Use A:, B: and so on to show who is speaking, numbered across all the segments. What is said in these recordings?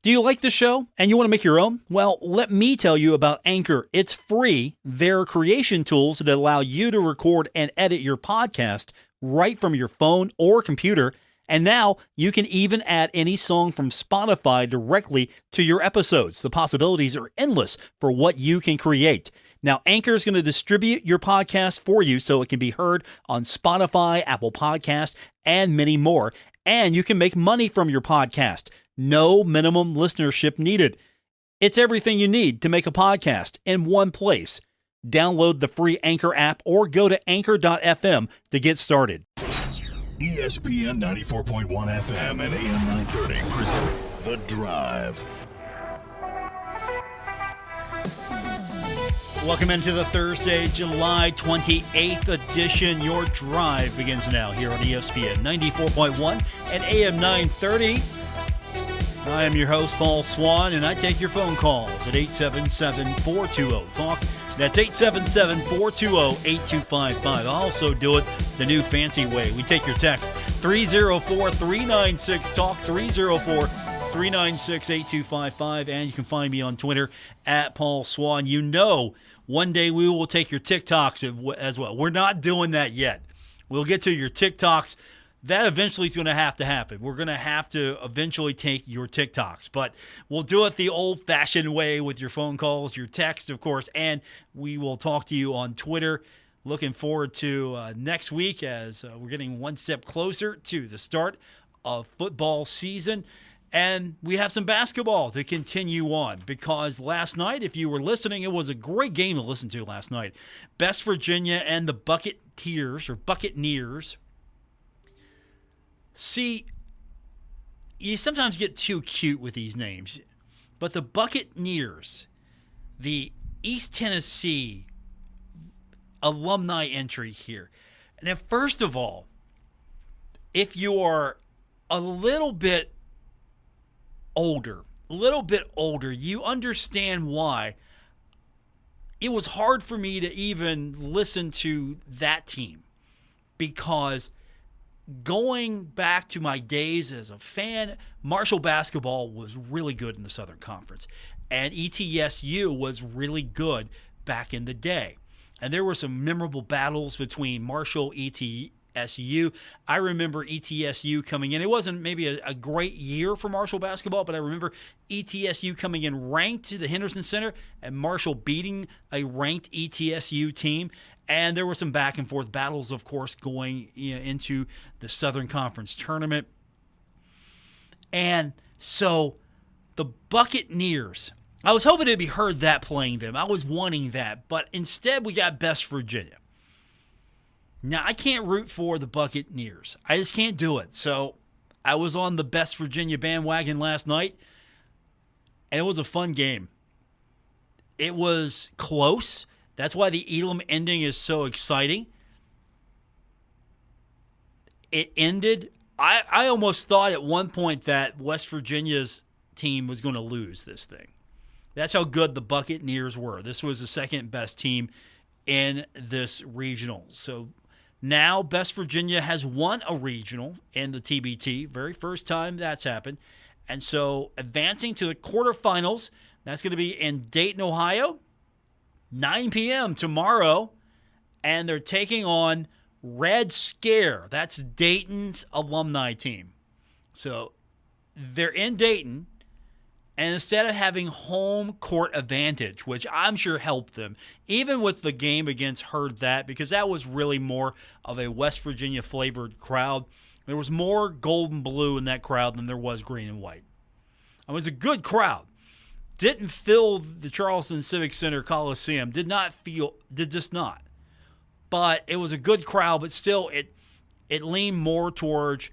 A: Do you like the show and you want to make your own? Well, let me tell you about Anchor. It's free. They're creation tools that allow you to record and edit your podcast right from your phone or computer. And now you can even add any song from Spotify directly to your episodes. The possibilities are endless for what you can create. Now, Anchor is going to distribute your podcast for you so it can be heard on Spotify, Apple Podcasts, and many more. And you can make money from your podcast. No minimum listenership needed. It's everything you need to make a podcast in one place. Download the free Anchor app or go to anchor.fm to get started.
B: ESPN 94.1 FM and AM 930 present The Drive.
A: Welcome into the Thursday, July 28th edition. Your drive begins now here on ESPN 94.1 and AM 930. I am your host, Paul Swann, and I take your phone calls at 877-420-TALK. That's 877-420-8255. I also do it the new fancy way. We take your text, 304-396-TALK, 304-396-8255, and you can find me on Twitter at Paul Swann. You know, one day we will take your TikToks as well. We're not doing that yet. We'll get to your TikToks. That eventually is going to happen. We're going to have to eventually take your TikToks, but we'll do it the old-fashioned way with your phone calls, your text, of course, and we will talk to you on Twitter. Looking forward to next week as we're getting one step closer to the start of football season, and we have some basketball to continue on because last night, if you were listening, it was a great game to listen to last night. West Virginia and the Buccaneers. See, you sometimes get too cute with these names, but the Buccaneers, the East Tennessee alumni entry here. And then first of all, if you are a little bit older, you understand why it was hard for me to even listen to that team because going back to my days as a fan, Marshall basketball was really good in the Southern Conference, and ETSU was really good back in the day. And there were some memorable battles between Marshall, ETSU. I remember ETSU coming in. It wasn't maybe a great year for Marshall basketball, but I remember ETSU coming in ranked to the Henderson Center and Marshall beating a ranked ETSU team. And there were some back and forth battles, of course, going into the Southern Conference tournament. And so the Buccaneers, I was hoping to be heard that playing them. I was wanting that. But instead, we got West Virginia. Now, I can't root for the Buccaneers. I just can't do it. So I was on the West Virginia bandwagon last night, and it was a fun game. It was close. That's why the Elam ending is so exciting. It ended. I almost thought at one point that West Virginia's team was going to lose this thing. That's how good the Buccaneers were. This was the second best team in this regional. So now West Virginia has won a regional in the TBT. Very first time that's happened. And so advancing to the quarterfinals, that's going to be in Dayton, Ohio. 9 p.m. tomorrow, and they're taking on Red Scare. That's Dayton's alumni team. So they're in Dayton, and instead of having home court advantage, which I'm sure helped them, even with the game against Herd That, because that was really more of a West Virginia-flavored crowd. There was more gold and blue in that crowd than there was green and white. It was a good crowd. Didn't fill the Charleston Civic Center Coliseum. Did just not. But it was a good crowd, but still it leaned more towards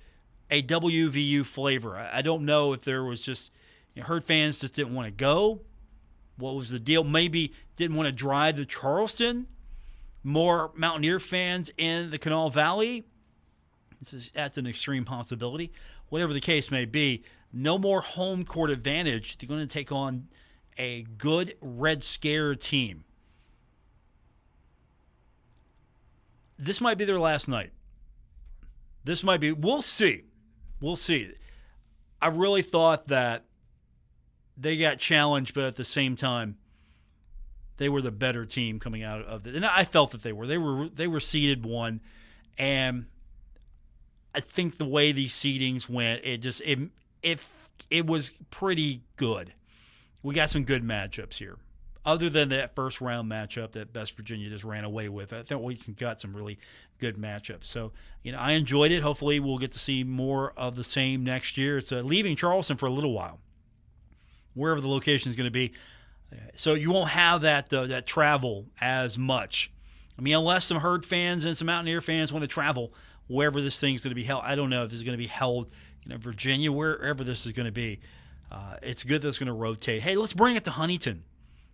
A: a WVU flavor. I don't know if there was just, Herd fans just didn't want to go. What was the deal? Maybe didn't want to drive to Charleston. More Mountaineer fans in the Kanawha Valley. That's an extreme possibility. Whatever the case may be, no more home court advantage. They're going to take on a good Red Scare team. This might be their last night. We'll see. I really thought that they got challenged, but at the same time, they were the better team coming out of it. And I felt that they were. They were seeded one, and I think the way these seedings went, it was pretty good. We got some good matchups here. Other than that first round matchup that West Virginia just ran away with, I think we got some really good matchups. So, I enjoyed it. Hopefully we'll get to see more of the same next year. It's leaving Charleston for a little while, wherever the location is going to be. So you won't have that travel as much. I mean, unless some Herd fans and some Mountaineer fans want to travel wherever this thing's going to be held. I don't know if it's going to be held in Virginia, wherever this is going to be. It's good that it's going to rotate. Hey, let's bring it to Huntington.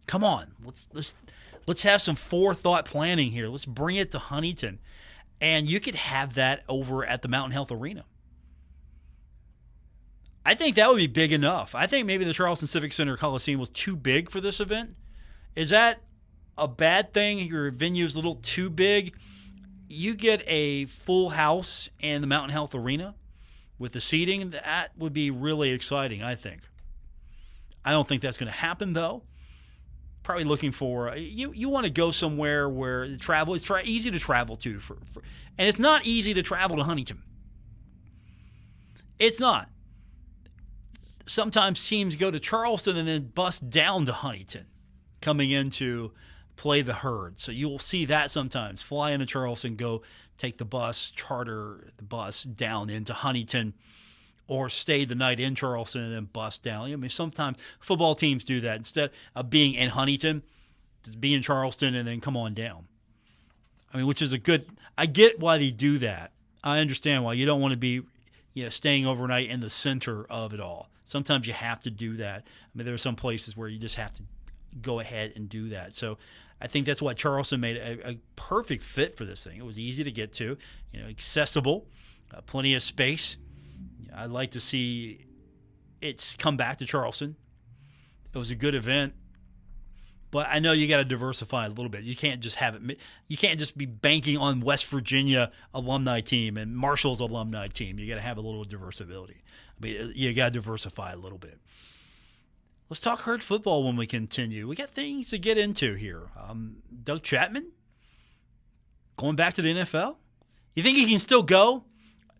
A: Come on, let's have some forethought planning here. Let's bring it to Huntington, and you could have that over at the Mountain Health Arena. I think that would be big enough. I think maybe the Charleston Civic Center Coliseum was too big for this event. Is that a bad thing? Your venue is a little too big. You get a full house in the Mountain Health Arena with the seating. That would be really exciting, I think. I don't think that's going to happen, though. Probably looking for you want to go somewhere where the travel is easy to travel to, and it's not easy to travel to Huntington. It's not. Sometimes teams go to Charleston and then bus down to Huntington, coming in to play the Herd. So you will see that sometimes. Fly into Charleston, go take the bus, charter the bus down into Huntington, or stay the night in Charleston and then bus down. I mean, sometimes football teams do that. Instead of being in Huntington, just be in Charleston and then come on down. I mean, which is I get why they do that. I understand why. You don't want to be staying overnight in the center of it all. Sometimes you have to do that. I mean, there are some places where you just have to go ahead and do that. So I think that's why Charleston made a perfect fit for this thing. It was easy to get to, accessible, plenty of space. I'd like to see it's come back to Charleston. It was a good event, but I know you got to diversify a little bit. You can't just have it. You can't just be banking on West Virginia alumni team and Marshall's alumni team. You got to have a little diversibility. I mean, you got to diversify a little bit. Let's talk Herd football when we continue. We got things to get into here. Doug Chapman going back to the NFL. You think he can still go?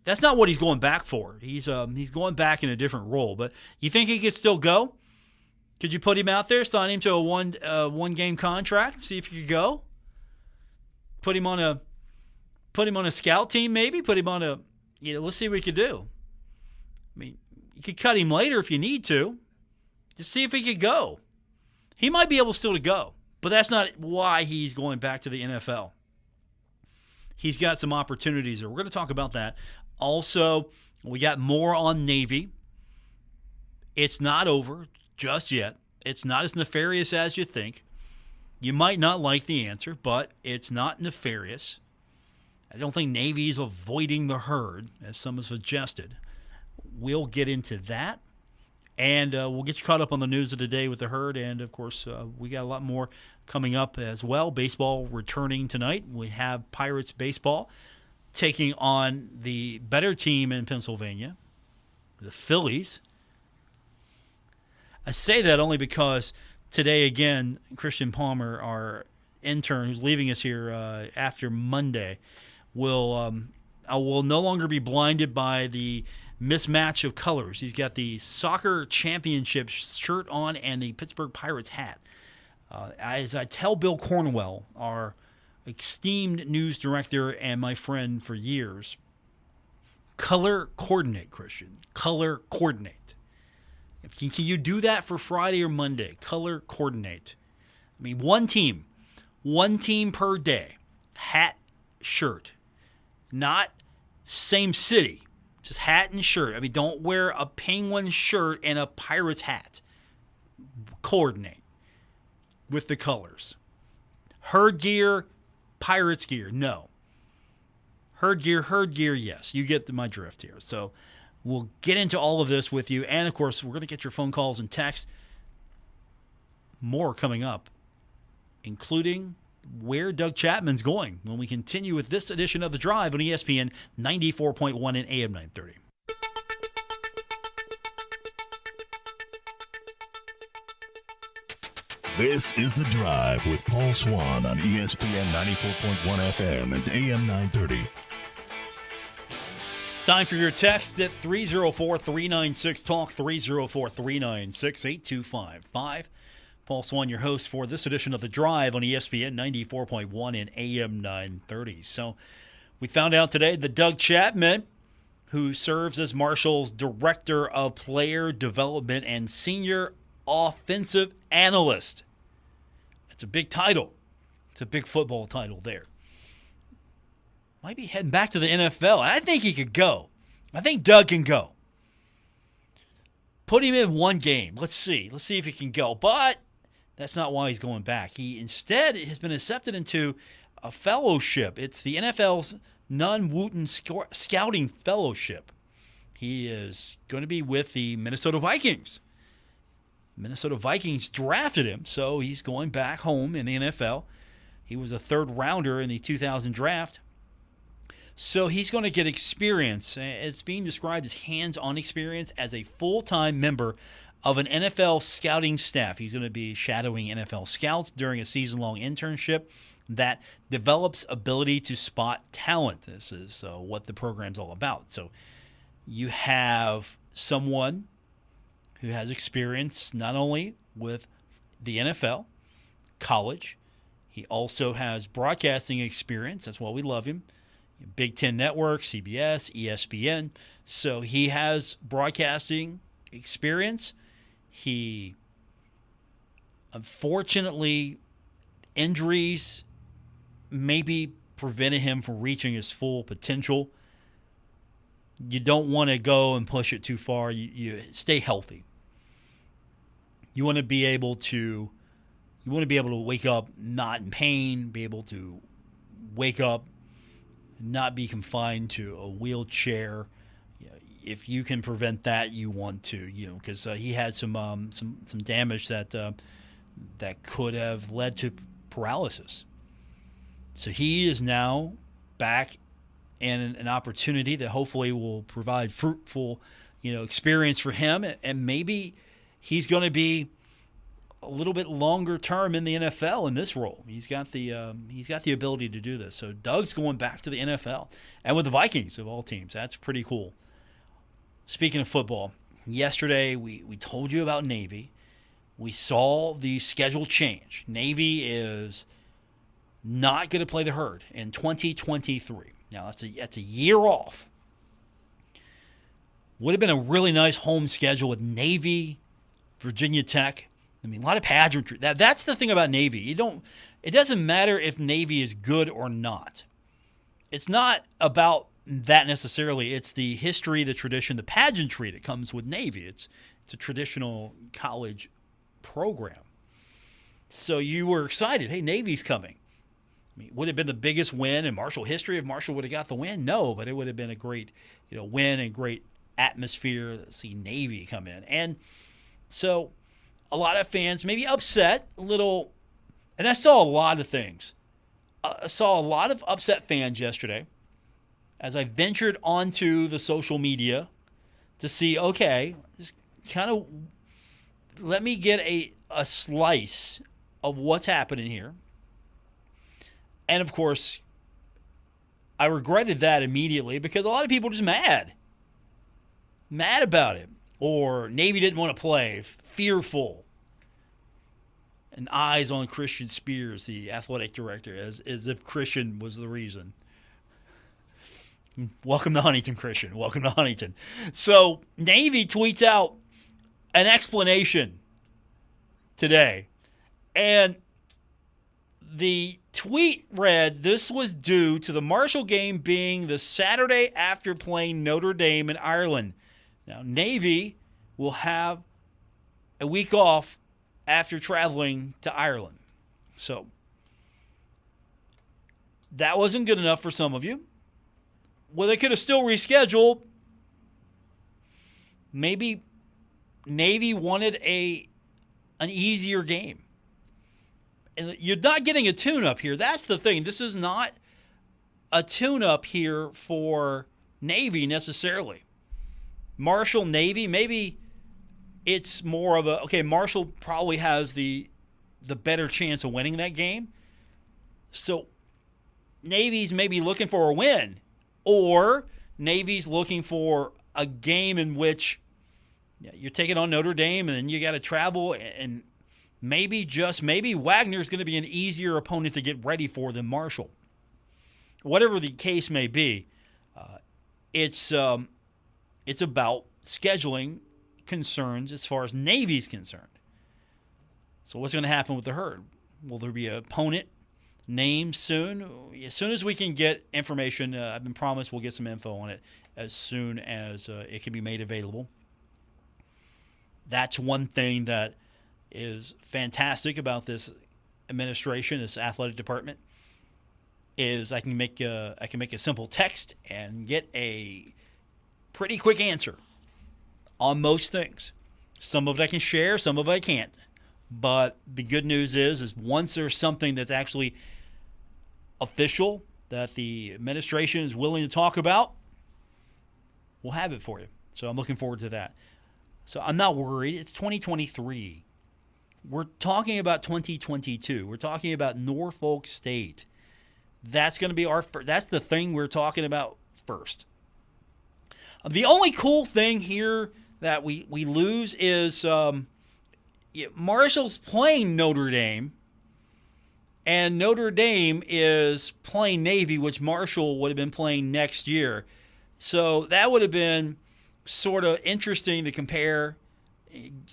A: That's not what he's going back for. He's going back in a different role. But you think he could still go? Could you put him out there, sign him to a one game contract, see if he could go? Put him on a scout team, maybe. Put him on a let's see what we could do. I mean, you could cut him later if you need to. Just see if he could go. He might be able still to go, but that's not why he's going back to the NFL. He's got some opportunities there. We're going to talk about that. Also, we got more on Navy. It's not over just yet. It's not as nefarious as you think. You might not like the answer, but it's not nefarious. I don't think Navy's avoiding the Herd, as some have suggested. We'll get into that. And we'll get you caught up on the news of the day with the Herd. And, of course, we got a lot more coming up as well. Baseball returning tonight. We have Pirates baseball taking on the better team in Pennsylvania, the Phillies. I say that only because today, again, Christian Palmer, our intern who's leaving us here after Monday, will no longer be blinded by the mismatch of colors. He's got the soccer championship shirt on and the Pittsburgh Pirates hat. As I tell Bill Cornwell, our esteemed news director and my friend for years, color coordinate, Christian. Color coordinate. Can you do that for Friday or Monday? Color coordinate. I mean, one team per day. Hat, shirt. Not same city. Just hat and shirt. I mean, don't wear a Penguin shirt and a Pirates hat. Coordinate with the colors. Herd gear, Pirates gear, no. Herd gear, yes. You get my drift here. So we'll get into all of this with you. And, of course, we're going to get your phone calls and texts. More coming up, including where Doug Chapman's going when we continue with this edition of The Drive on ESPN 94.1 and AM 930.
B: This is The Drive with Paul Swann on ESPN 94.1 FM and AM 930.
A: Time for your text at 304-396-TALK, 304-396-8255. Paul Swann, your host for this edition of The Drive on ESPN 94.1 and AM 930. So we found out today that Doug Chapman, who serves as Marshall's Director of Player Development and Senior Offensive Analyst. It's a big title. It's a big football title there. Might be heading back to the NFL. I think he could go. I think Doug can go. Put him in one game. Let's see. Let's see if he can go. But that's not why he's going back. He instead has been accepted into a fellowship. It's the NFL's Non-Wooten Scouting Fellowship. He is going to be with the Minnesota Vikings. Minnesota Vikings drafted him, so he's going back home in the NFL. He was a third rounder in the 2000 draft. So he's going to get experience. It's being described as hands-on experience as a full-time member of an NFL scouting staff. He's going to be shadowing NFL scouts during a season-long internship that develops ability to spot talent. This is what the program's all about. So you have someone who has experience not only with the NFL, college, he also has broadcasting experience. That's why we love him. Big Ten Network, CBS, ESPN. So he has broadcasting experience. He, unfortunately, injuries maybe prevented him from reaching his full potential. You don't want to go and push it too far. You stay healthy. You want to be able to wake up not in pain, be able to wake up, not be confined to a wheelchair. If you can prevent that, you want to, because he had some damage that could have led to paralysis. So he is now back in an opportunity that hopefully will provide fruitful, experience for him, and maybe he's going to be a little bit longer term in the NFL in this role. He's got the ability to do this. So Doug's going back to the NFL, and with the Vikings of all teams. That's pretty cool. Speaking of football, yesterday we told you about Navy. We saw the schedule change. Navy is not going to play the Herd in 2023. Now that's a year off. Would have been a really nice home schedule with Navy, Virginia Tech. I mean, a lot of pageantry. That's the thing about Navy. It doesn't matter if Navy is good or not. It's not about that necessarily. It's the history, the tradition, the pageantry that comes with Navy. It's a traditional college program. So you were excited. Hey, Navy's coming. I mean, would it have been the biggest win in Marshall history if Marshall would have got the win? No, but it would have been a great, win and great atmosphere to see Navy come in. And so a lot of fans maybe upset, a little, and I saw a lot of things. I saw a lot of upset fans yesterday as I ventured onto the social media to see, okay, just kind of let me get a slice of what's happening here. And, of course, I regretted that immediately because a lot of people are just mad about it. Or Navy didn't want to play, fearful. And eyes on Christian Spears, the athletic director, as if Christian was the reason. Welcome to Huntington, Christian. Welcome to Huntington. So Navy tweets out an explanation today. And the tweet read, this was due to the Marshall game being the Saturday after playing Notre Dame in Ireland. Now, Navy will have a week off after traveling to Ireland. So, that wasn't good enough for some of you. Well, they could have still rescheduled. Maybe Navy wanted an easier game. And you're not getting a tune-up here. That's the thing. This is not a tune-up here for Navy necessarily. Marshall, Navy, maybe it's more of a, okay, Marshall probably has the the better chance of winning that game. So Navy's maybe looking for a win, or Navy's looking for a game in which you're taking on Notre Dame and then you got to travel, and maybe, just maybe, Wagner's going to be an easier opponent to get ready for than Marshall. Whatever the case may be, it's about scheduling concerns as far as Navy's concerned. So what's going to happen with the Herd? Will there be an opponent named soon? As soon as we can get information, I've been promised we'll get some info on it as soon as it can be made available. That's one thing that is fantastic about this administration, this athletic department, is I can make a simple text and get a pretty quick answer on most things. Some of it I can share, some of it I can't. But the good news is once there's something that's actually official that the administration is willing to talk about, we'll have it for you. So I'm looking forward to that. So I'm not worried. It's 2023. We're talking about 2022. We're talking about Norfolk State. That's going to be that's the thing we're talking about first. The only cool thing here that we lose is Marshall's playing Notre Dame, and Notre Dame is playing Navy, which Marshall would have been playing next year. So that would have been sort of interesting to compare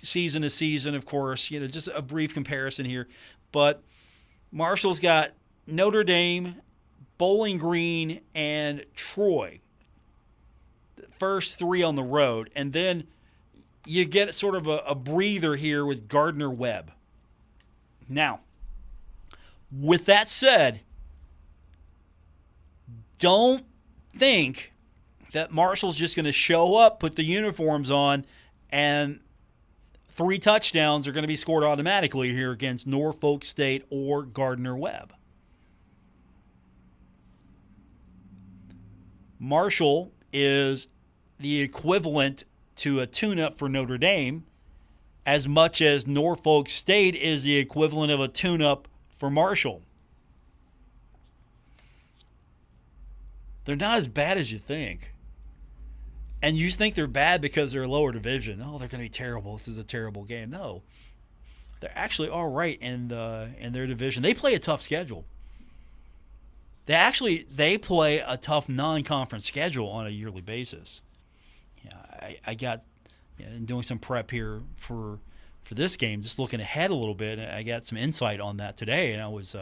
A: season to season, of course. Just a brief comparison here. But Marshall's got Notre Dame, Bowling Green, and Troy. The first three on the road. And then you get sort of a breather here with Gardner-Webb. Now, with that said, don't think that Marshall's just going to show up, put the uniforms on, and 3 touchdowns are going to be scored automatically here against Norfolk State or Gardner-Webb. Marshall is the equivalent to a tune-up for Notre Dame, as much as Norfolk State is the equivalent of a tune-up for Marshall. They're not as bad as you think. And you think they're bad because they're a lower division. Oh, they're going to be terrible. This is a terrible game. No. They're actually all right in their division. They play a tough schedule. They play a tough non-conference schedule on a yearly basis. I got doing some prep here for this game, just looking ahead a little bit. I got some insight on that today, and I was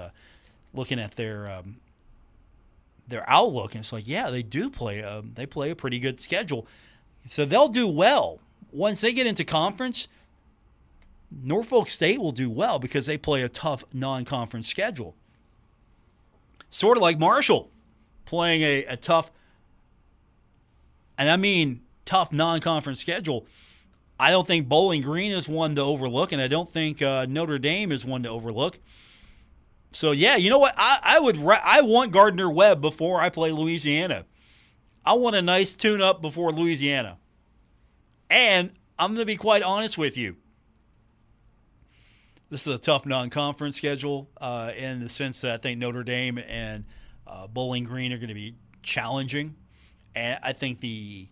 A: looking at their outlook, and it's like, yeah, they play a pretty good schedule, so they'll do well once they get into conference. Norfolk State will do well because they play a tough non-conference schedule, sort of like Marshall playing a tough, and I mean tough non-conference schedule. I don't think Bowling Green is one to overlook, and I don't think Notre Dame is one to overlook. So, yeah, you know what? I want Gardner-Webb before I play Louisiana. I want a nice tune-up before Louisiana. And I'm going to be quite honest with you. This is a tough non-conference schedule in the sense that I think Notre Dame and Bowling Green are going to be challenging. And I think the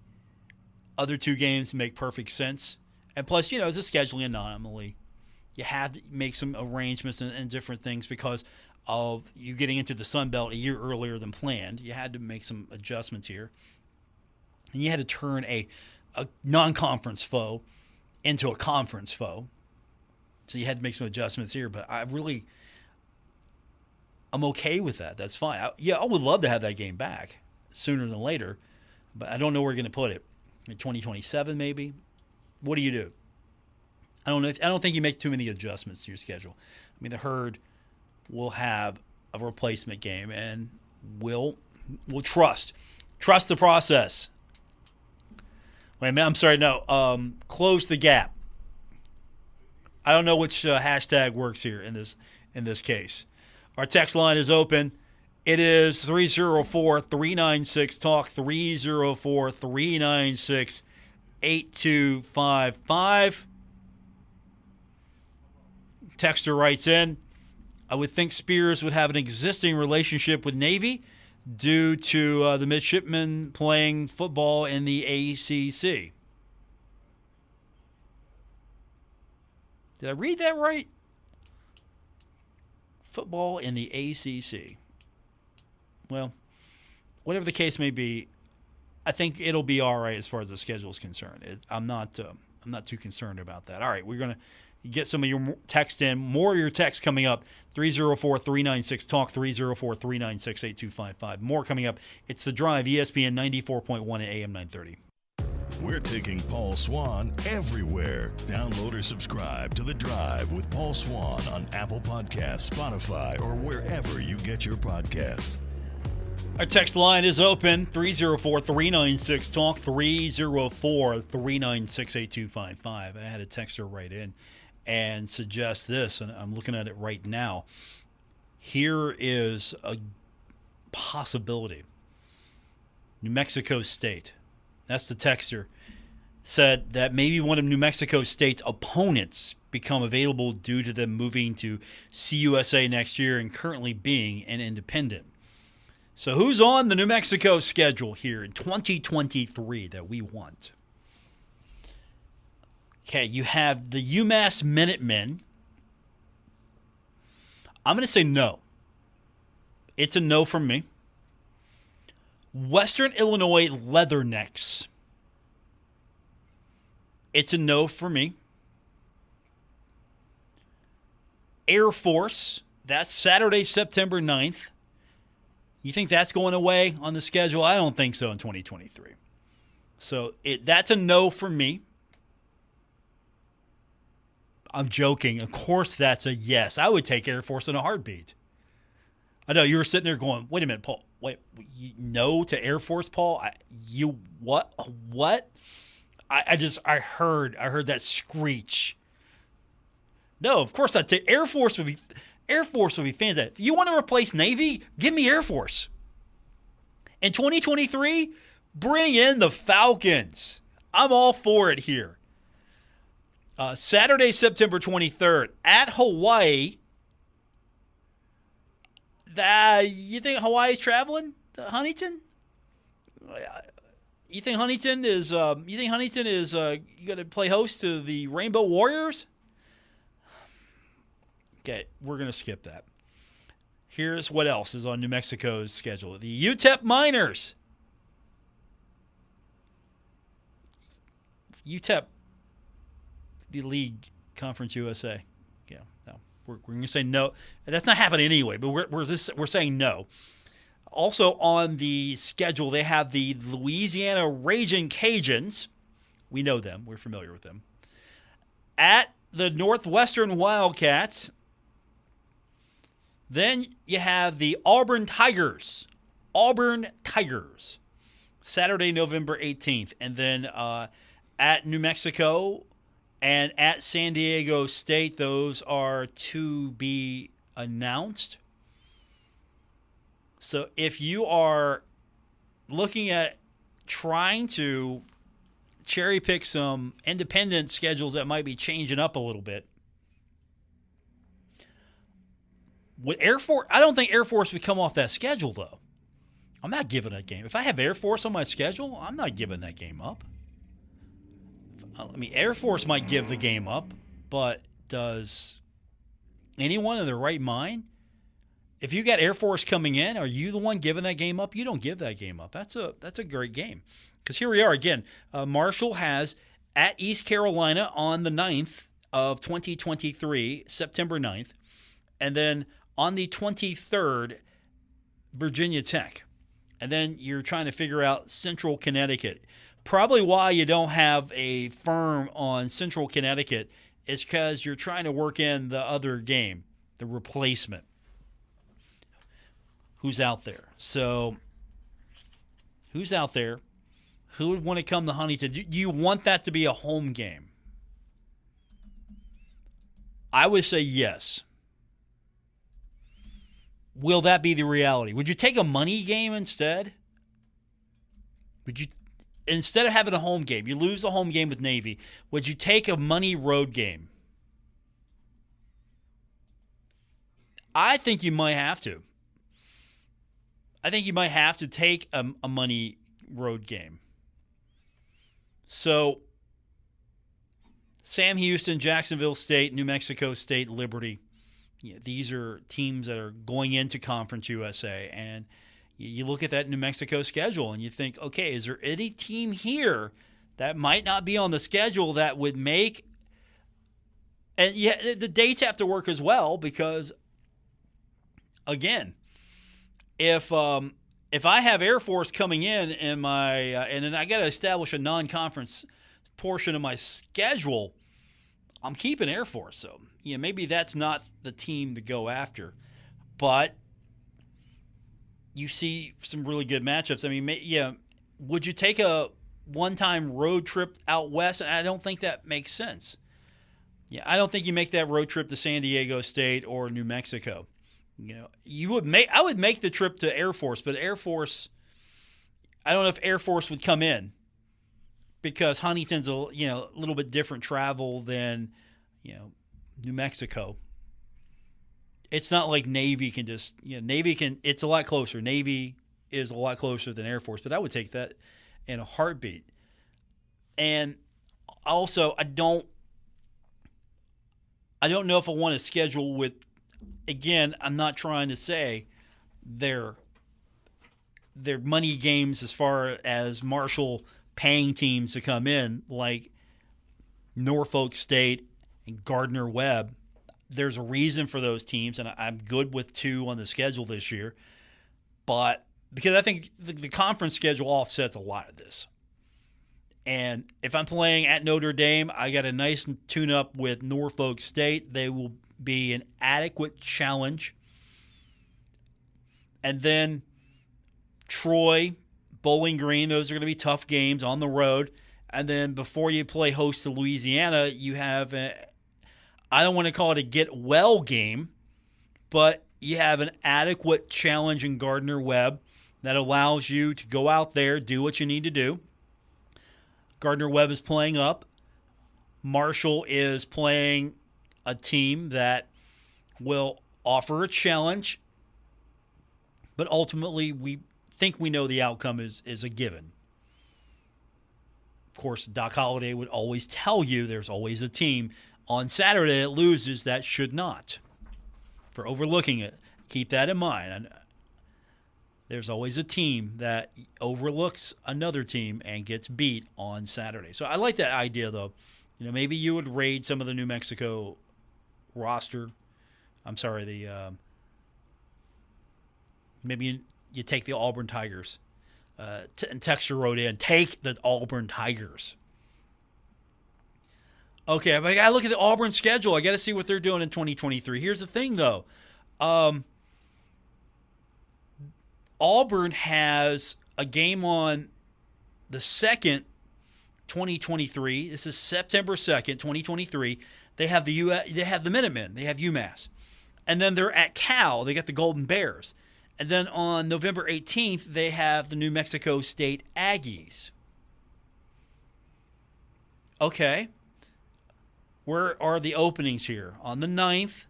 A: other 2 games make perfect sense. And plus, it's a scheduling anomaly. You have to make some arrangements and different things because of you getting into the Sun Belt a year earlier than planned. You had to make some adjustments here. And you had to turn a non-conference foe into a conference foe. So you had to make some adjustments here. But I'm okay with that. That's fine. I would love to have that game back sooner than later. But I don't know where we're going to put it. In 2027 maybe? What do you do? I don't think you make too many adjustments to your schedule. I mean, the Herd will have a replacement game, and we'll trust the process. Wait a minute, I'm sorry. No, close the gap. I don't know which hashtag works here in this case. Our text line is open. It is 304-396-TALK, 304-396-8255. Texter writes in, I would think Spears would have an existing relationship with Navy due to the midshipmen playing football in the ACC. Did I read that right? Football in the ACC. Well, whatever the case may be, I think it'll be all right as far as the schedule is concerned. I'm not too concerned about that. All right, we're going to get some of your text in. More of your text coming up. 304-396-TALK, 304-396-8255. More coming up. It's The Drive, ESPN 94.1 and AM 930.
B: We're taking Paul Swann everywhere. Download or subscribe to The Drive with Paul Swann on Apple Podcasts, Spotify, or wherever you get your podcasts.
A: Our text line is open, 304-396-TALK, 304-396-8255. I had a texter write in and suggest this, and I'm looking at it right now. Here is a possibility. New Mexico State. That's the texter. Said that maybe one of New Mexico State's opponents become available due to them moving to CUSA next year and currently being an independent. So who's on the New Mexico schedule here in 2023 that we want? Okay, you have the UMass Minutemen. I'm going to say no. It's a no from me. Western Illinois Leathernecks. It's a no for me. Air Force. That's Saturday, September 9th. You think that's going away on the schedule? I don't think so in 2023. So that's a no for me. I'm joking. Of course that's a yes. I would take Air Force in a heartbeat. I know you were sitting there going, wait a minute, Paul. Wait, no to Air Force, Paul? What? What? I heard that screech. No, of course I'd take Air Force would be fantastic. If you want to replace Navy, give me Air Force. In 2023, bring in the Falcons. I'm all for it here. Saturday, September 23rd, at Hawaii. You think Hawaii's traveling to Huntington? You think Huntington is going to play host to the Rainbow Warriors? Okay, we're going to skip that. Here's what else is on New Mexico's schedule. The UTEP Miners. UTEP, the League Conference USA. Yeah, no, we're going to say no. That's not happening anyway, but we're saying no. Also on the schedule, they have the Louisiana Ragin' Cajuns. We know them. We're familiar with them. At the Northwestern Wildcats. Then you have the Auburn Tigers. Saturday, November 18th. And then at New Mexico and at San Diego State, those are to be announced. So if you are looking at trying to cherry pick some independent schedules that might be changing up a little bit, with Air Force, I don't think Air Force would come off that schedule, though. I'm not giving that game. If I have Air Force on my schedule, I'm not giving that game up. I mean, Air Force might give the game up, but does anyone in their right mind? If you got Air Force coming in, are you the one giving that game up? You don't give that game up. That's a great game. Because here we are again. Marshall has at East Carolina on the 9th of 2023, September 9th. And then on the 23rd, Virginia Tech. And then you're trying to figure out Central Connecticut. Probably why you don't have a firm on Central Connecticut is because you're trying to work in the other game, the replacement. Who's out there? So, who's out there? Who would want to come to Huntington? Do you want that to be a home game? I would say yes. Will that be the reality? Would you take a money game instead? Would you, instead of having a home game, you lose the home game with Navy, would you take a money road game? I think you might have to. I think you might have to take a money road game. So, Sam Houston, Jacksonville State, New Mexico State, Liberty. These are teams that are going into Conference USA. And you look at that New Mexico schedule and you think, okay, is there any team here that might not be on the schedule that would make – and yeah, the dates have to work as well because, again, if I have Air Force coming in my and then I got to establish a non-conference portion of my schedule, I'm keeping Air Force. So, maybe that's not the team to go after. But you see some really good matchups. I mean, would you take a one-time road trip out west? I don't think that makes sense. I don't think you make that road trip to San Diego State or New Mexico. I would make the trip to Air Force, but Air Force, I don't know if Air Force would come in because Huntington's a little bit different travel than New Mexico. It's not like Navy can just Navy can. It's a lot closer. Navy is a lot closer than Air Force, but I would take that in a heartbeat. And also, I don't know if I want to schedule with. Again, I'm not trying to say they're money games as far as Marshall paying teams to come in like Norfolk State and Gardner-Webb. There's a reason for those teams, and I'm good with 2 on the schedule this year. But because I think the conference schedule offsets a lot of this. And if I'm playing at Notre Dame, I got a nice tune-up with Norfolk State. They will be an adequate challenge. And then Troy, Bowling Green, those are going to be tough games on the road. And then before you play host to Louisiana, you have I don't want to call it a get-well game, but you have an adequate challenge in Gardner-Webb that allows you to go out there, do what you need to do. Gardner-Webb is playing up. Marshall is playing a team that will offer a challenge, but ultimately we think we know the outcome is a given. Of course, Doc Holliday would always tell you there's always a team on Saturday that loses that should not. For overlooking it, keep that in mind. There's always a team that overlooks another team and gets beat on Saturday. So I like that idea, though. Maybe you would raid some of the New Mexico roster. I'm sorry, maybe you take the Auburn Tigers. And Texture wrote in, take the Auburn Tigers. Okay, but I got to look at the Auburn schedule. I got to see what they're doing in 2023. Here's the thing, though. Auburn has a game on the 2nd, 2023. This is September 2nd, 2023. They have they have the Minutemen. They have UMass. And then they're at Cal. They got the Golden Bears. And then on November 18th, they have the New Mexico State Aggies. Okay. Where are the openings here? On the 9th,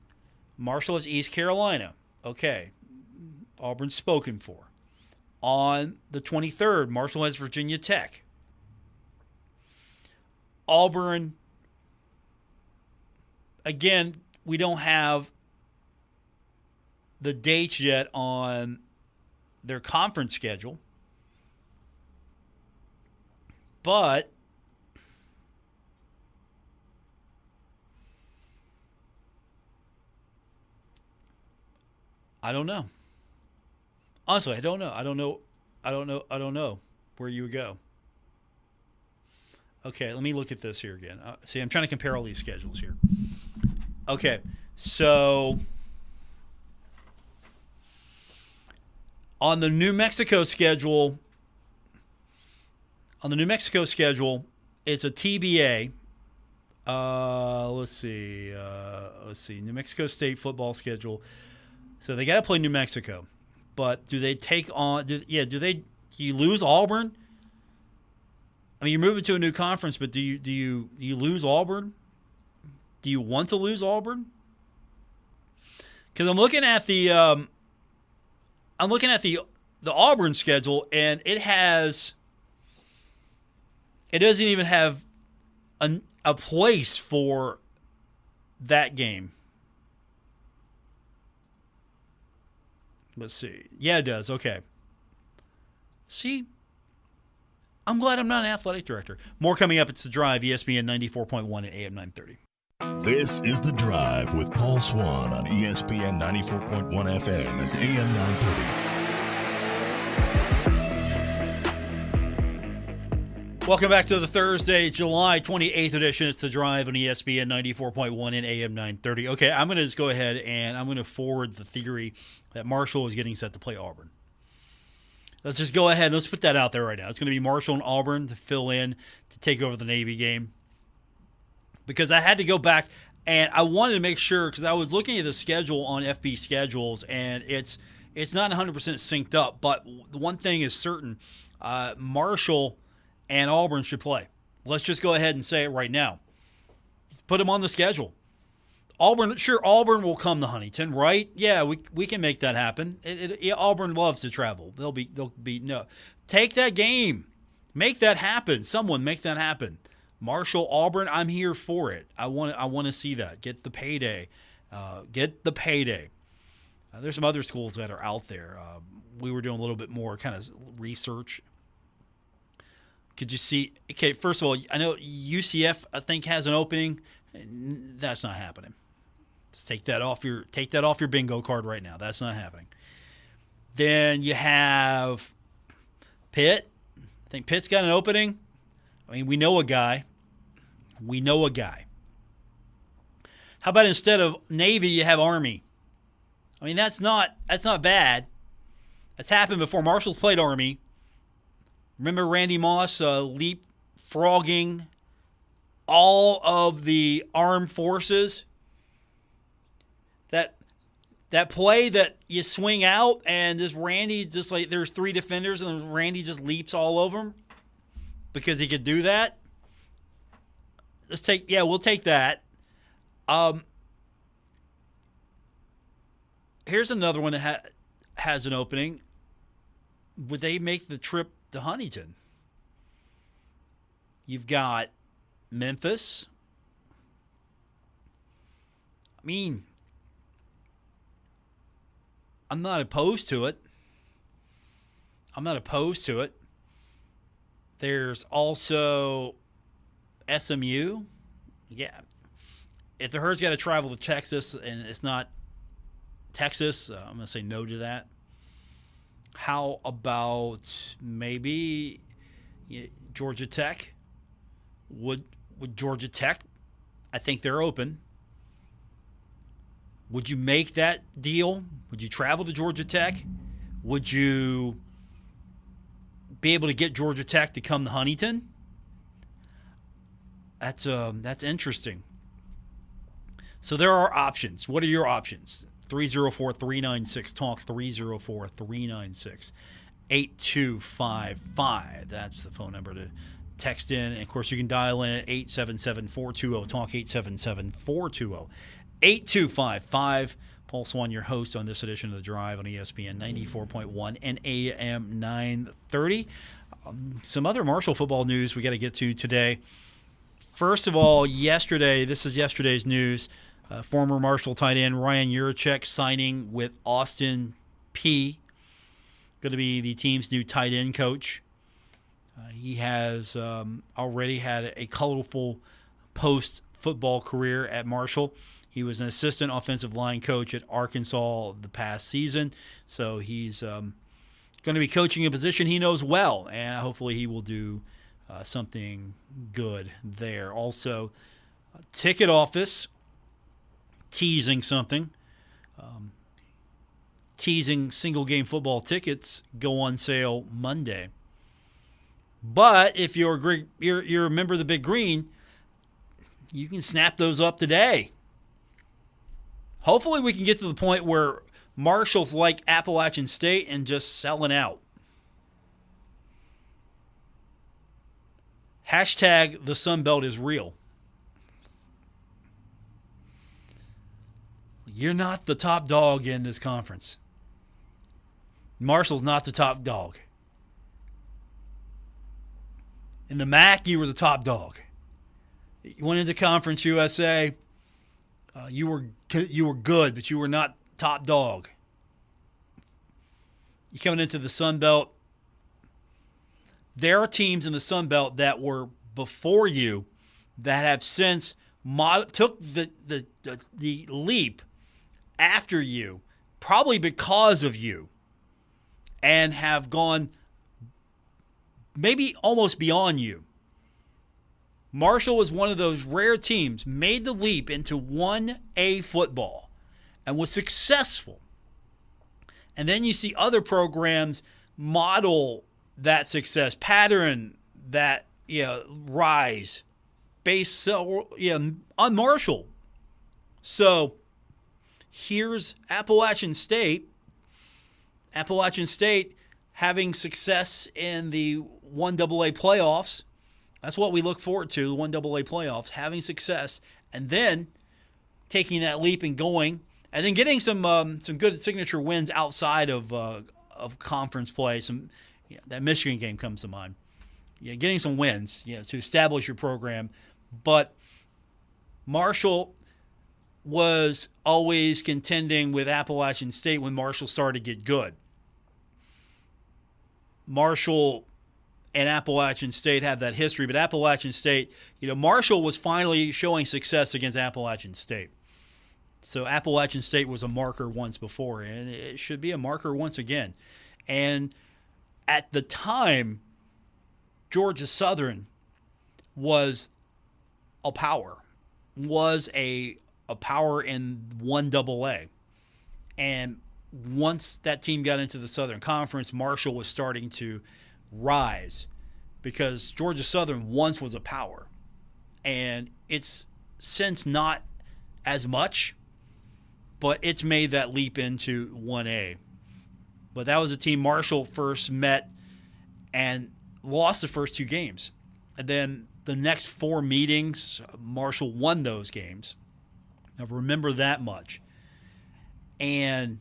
A: Marshall is East Carolina. Okay. Auburn's spoken for. On the 23rd, Marshall has Virginia Tech. Auburn, again, we don't have the dates yet on their conference schedule. But I don't know. Honestly, I don't know. I don't know where you would go. Okay, let me look at this here again. See, I'm trying to compare all these schedules here. Okay, so on the New Mexico schedule, it's a TBA. Let's see. New Mexico State football schedule. So they got to play New Mexico, but do they take on? Do you lose Auburn? I mean, you're moving to a new conference, but do you lose Auburn? Do you want to lose Auburn? Because I'm looking at the Auburn schedule, and it doesn't even have a place for that game. Let's see. Yeah, it does. Okay. See, I'm glad I'm not an athletic director. More coming up. It's The Drive, ESPN 94.1 at AM 930.
B: This is The Drive with Paul Swann on ESPN 94.1 FM and AM 930.
A: Welcome back to the Thursday, July 28th edition. It's The Drive on ESPN 94.1 and AM 930. Okay, I'm going to just go ahead and I'm going to forward the theory that Marshall is getting set to play Auburn. Let's just go ahead and let's put that out there right now. It's going to be Marshall and Auburn to fill in to take over the Navy game. Because I had to go back and I wanted to make sure, because I was looking at the schedule on FB schedules and it's not 100% synced up. But the one thing is certain, Marshall and Auburn should play. Let's just go ahead and say it right now. Let's put them on the schedule. Auburn will come to Huntington, right? Yeah, we can make that happen. Auburn loves to travel. They'll be no. Take that game. Make that happen. Someone make that happen. Marshall, Auburn, I'm here for it. I want to see that. Get the payday. There's some other schools that are out there. We were doing a little bit more kind of research. Could you see? Okay, first of all, I know UCF I think has an opening. That's not happening. Just take that off your bingo card right now. That's not happening. Then you have Pitt. I think Pitt's got an opening. I mean, we know a guy. How about instead of Navy, you have Army? I mean, that's not bad. That's happened before. Marshall's played Army. Remember Randy Moss leapfrogging all of the armed forces? That play that you swing out and this Randy just like there's three defenders and Randy just leaps all over them because he could do that. We'll take that. Here's another one that has an opening. Would they make the trip to Huntington? You've got Memphis. I mean, I'm not opposed to it. There's also SMU. Yeah. If the Herd's got to travel to Texas and it's not Texas, I'm going to say no to that. How about maybe Georgia Tech? Would Georgia Tech? I think they're open. Would you make that deal? Would you travel to Georgia Tech? Would you be able to get Georgia Tech to come to Huntington? That's interesting. So there are options. What are your options? 304-396-TALK, 304-396-8255. That's the phone number to text in. And, of course, you can dial in at 877-420-TALK, 877-420-8255. Paul Swann, your host on this edition of The Drive on ESPN 94.1 and AM 930. Some other Marshall football news we got to get to today. First of all, this is yesterday's news. Former Marshall tight end Ryan Yurachek signing with Austin Peay. Going to be the team's new tight end coach. He has already had a colorful post-football career at Marshall. He was an assistant offensive line coach at Arkansas the past season. So he's going to be coaching a position he knows well, and hopefully he will do something good there. Also, ticket office teasing something. Teasing single-game football tickets go on sale Monday. But if you're a member of the Big Green, you can snap those up today. Hopefully we can get to the point where Marshall's like Appalachian State and just selling out. Hashtag the Sun Belt is real. You're not the top dog in this conference. Marshall's not the top dog. In the MAC, you were the top dog. You went into Conference USA. You were good, but you were not top dog. You coming into the Sun Belt. There are teams in the Sun Belt that were before you that have since took the leap after you, probably because of you, and have gone maybe almost beyond you. Marshall was one of those rare teams, made the leap into 1A football and was successful. And then you see other programs model that success, pattern that rise based on Marshall. So here's Appalachian State. Appalachian State having success in the 1AA playoffs. That's what we look forward to, the 1AA playoffs, having success, and then taking that leap and going, and then getting some good signature wins outside of conference play. That Michigan game comes to mind. Getting some wins, to establish your program. But Marshall was always contending with Appalachian State when Marshall started to get good. Marshall and Appalachian State have that history, but Appalachian State, Marshall was finally showing success against Appalachian State. So Appalachian State was a marker once before, and it should be a marker once again. And at the time, Georgia Southern was a power, was a power in 1AA. And once that team got into the Southern Conference, Marshall was starting to rise because Georgia Southern once was a power. And it's since not as much, but it's made that leap into 1A. But that was a team Marshall first met and lost the first 2 games. And then the next 4 meetings, Marshall won those games. Now remember that much. And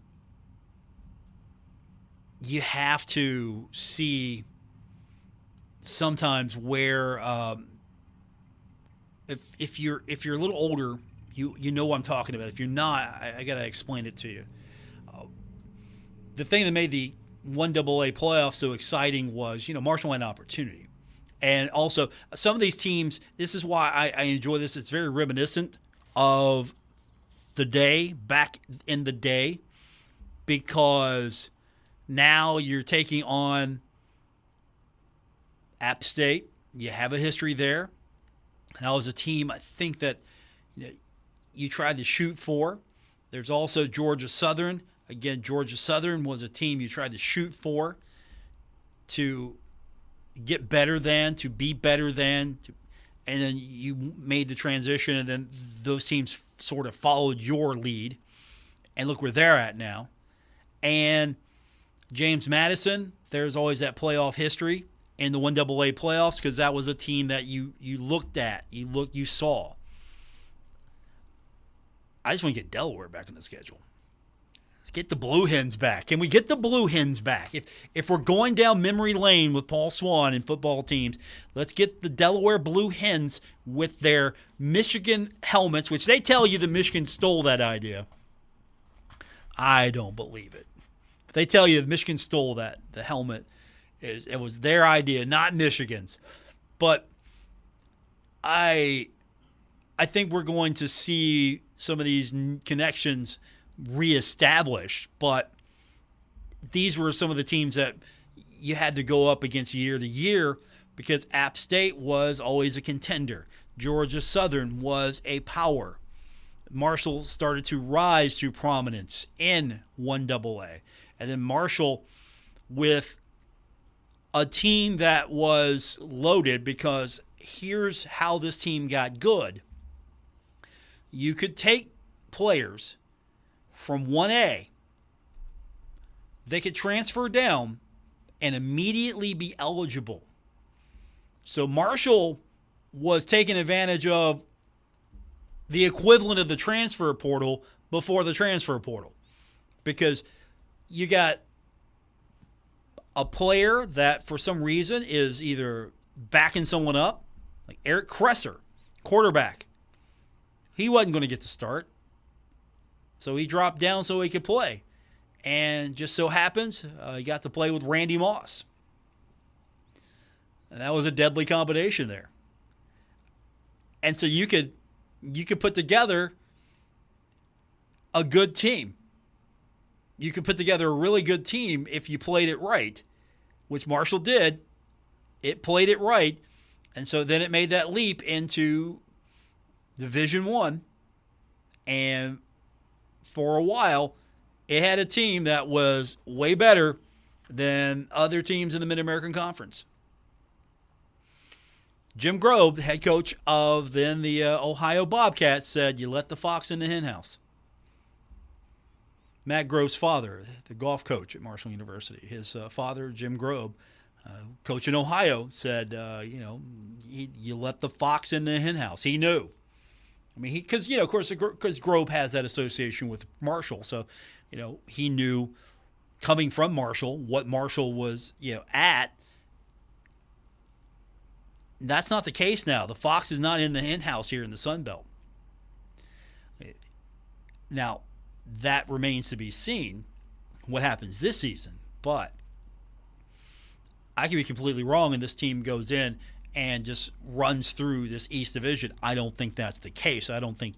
A: you have to see sometimes where if you're a little older, you know what I'm talking about. If you're not, I got to explain it to you. The thing that made the 1AA playoff so exciting was, Marshall had an opportunity. And also, some of these teams, this is why I enjoy this. It's very reminiscent of the day, back in the day, because now you're taking on App State. You have a history there. That was a team I think that you tried to shoot for. There's also Georgia Southern. Again, Georgia Southern was a team you tried to shoot for, to get better than, to be better than, and then you made the transition, and then those teams sort of followed your lead. And look where they're at now. And James Madison, there's always that playoff history in the 1AA playoffs because that was a team that you looked at, you saw. I just want to get Delaware back on the schedule. Let's get the Blue Hens back. Can we get the Blue Hens back? If we're going down memory lane with Paul Swann and football teams, let's get the Delaware Blue Hens with their Michigan helmets, which they tell you that Michigan stole that idea. I don't believe it. They tell you that Michigan stole the helmet. It was their idea, not Michigan's. But I think we're going to see some of these connections reestablished. But these were some of the teams that you had to go up against year to year because App State was always a contender. Georgia Southern was a power. Marshall started to rise to prominence in 1AA. And then Marshall with a team that was loaded, because here's how this team got good. You could take players from 1A, they could transfer down and immediately be eligible. So Marshall was taking advantage of the equivalent of the transfer portal, before the transfer portal, because you got a player that for some reason is either backing someone up, like Eric Kresser, quarterback. He wasn't going to get the start, so he dropped down so he could play. And just so happens, he got to play with Randy Moss. And that was a deadly combination there. And so you could put together a good team. You could put together a really good team if you played it right, which Marshall did. It played it right, and so then it made that leap into Division I. And for a while, it had a team that was way better than other teams in the Mid-American Conference. Jim Grobe, the head coach of then the Ohio Bobcats, said, "You let the fox in the hen house." Matt Grobe's father, the golf coach at Marshall University, his father, Jim Grobe, coach in Ohio, said, you let the fox in the hen house. He knew. I mean, because Grobe has that association with Marshall, so he knew coming from Marshall what Marshall was at. That's not the case now. The fox is not in the hen house here in the Sun Belt. Now, that remains to be seen what happens this season, but I could be completely wrong and this team goes in and just runs through this East Division. I don't think that's the case. I don't think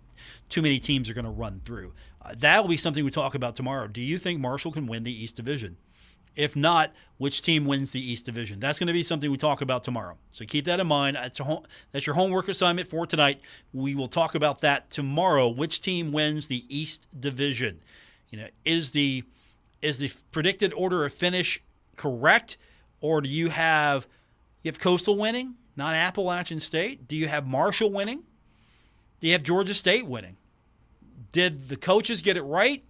A: too many teams are going to run through. That will be something we talk about tomorrow. Do you think Marshall can win the East Division? If not, which team wins the East Division? That's going to be something we talk about tomorrow. So keep that in mind. That's your homework assignment for tonight. We will talk about that tomorrow. Which team wins the East Division? Is the predicted order of finish correct, or do you have Coastal winning, not Appalachian State? Do you have Marshall winning? Do you have Georgia State winning? Did the coaches get it right?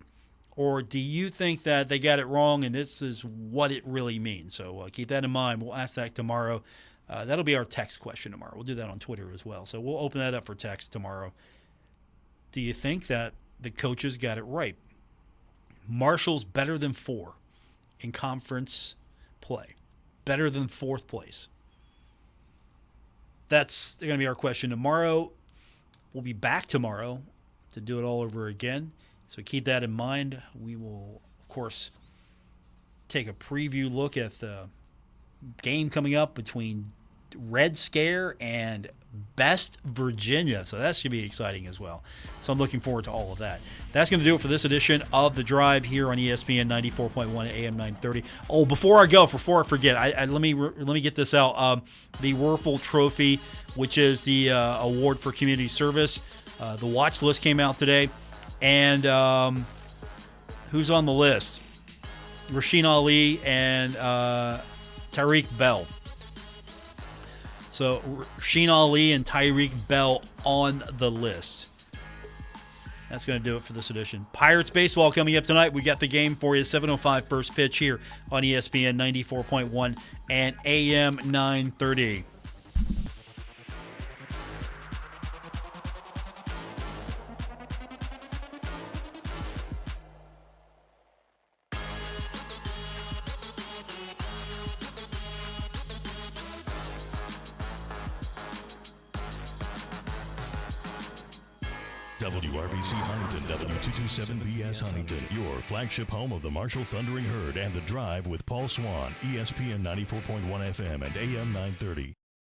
A: Or do you think that they got it wrong and this is what it really means? So keep that in mind. We'll ask that tomorrow. That'll be our text question tomorrow. We'll do that on Twitter as well. So we'll open that up for text tomorrow. Do you think that the coaches got it right? Marshall's better than 4 in conference play. Better than 4th place. That's going to be our question tomorrow. We'll be back tomorrow to do it all over again. So keep that in mind. We will, of course, take a preview look at the game coming up between Red Scare and Best Virginia. So that should be exciting as well. So I'm looking forward to all of that. That's going to do it for this edition of The Drive here on ESPN 94.1 AM 930. Oh, before I forget, let me get this out. The Werfel Trophy, which is the award for community service. The watch list came out today. And who's on the list? Rasheen Ali and Tyreek Bell. So Rasheen Ali and Tyreek Bell on the list. That's going to do it for this edition. Pirates baseball coming up tonight. We got the game for you. 7:05 first pitch here on ESPN 94.1 and AM 930.
B: WRBC Huntington, W227BS Huntington, your flagship home of the Marshall Thundering Herd and The Drive with Paul Swann, ESPN 94.1 FM and AM 930.